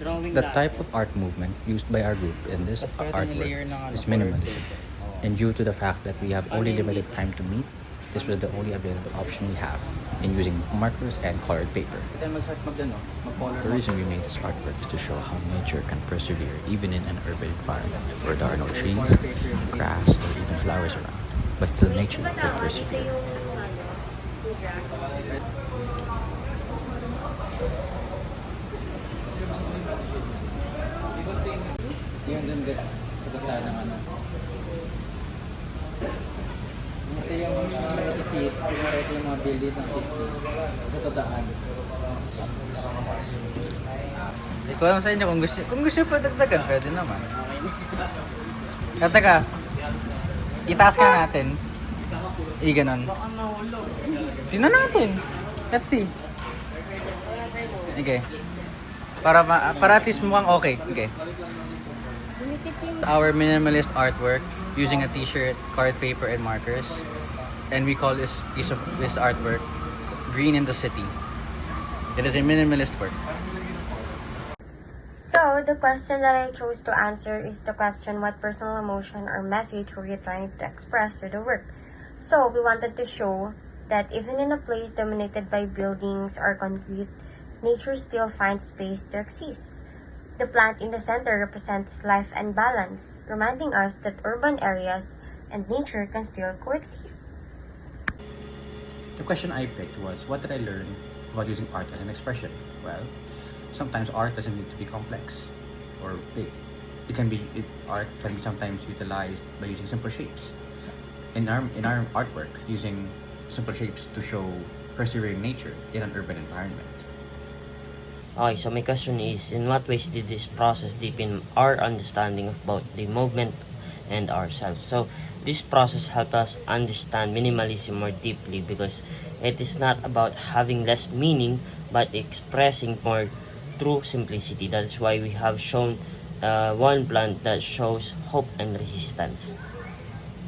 The type of art movement used by our group in this artwork is minimalism. And due to the fact that we have only limited time to meet, this was the only available option we have in using markers and colored paper. The reason we made this artwork is to show how nature can persevere even in an urban environment where there are no trees, grass, or even flowers around. But still nature will persevere. Yung ganda sa gata ng ano. Ito yung isip, yung mga building ng city sa tadaan. Hindi ko alam sa inyo kung gusto pa dagdagan, pwede naman. Teka, itaas ka natin. Ganon. Tingnan natin. Let's see. Okay. Para at least mukhang okay. Okay. Our minimalist artwork using a t-shirt, card paper, and markers. And we call this piece of this artwork Green in the City. It is a minimalist work. So, the question that I chose to answer is the question, what personal emotion or message were you trying to express through the work? So, we wanted to show that even in a place dominated by buildings or concrete, nature still finds space to exist. The plant in the center represents life and balance, reminding us that urban areas and nature can still coexist. The question I picked was, what did I learn about using art as an expression? Well, sometimes art doesn't need to be complex or big. Art can be sometimes utilized by using simple shapes. In our artwork, using simple shapes to show persevering nature in an urban environment. Okay, so my question is, in what ways did this process deepen our understanding of both the movement and ourselves? So this process helped us understand minimalism more deeply because it is not about having less meaning but expressing more through simplicity. That is why we have shown one plant that shows hope and resistance.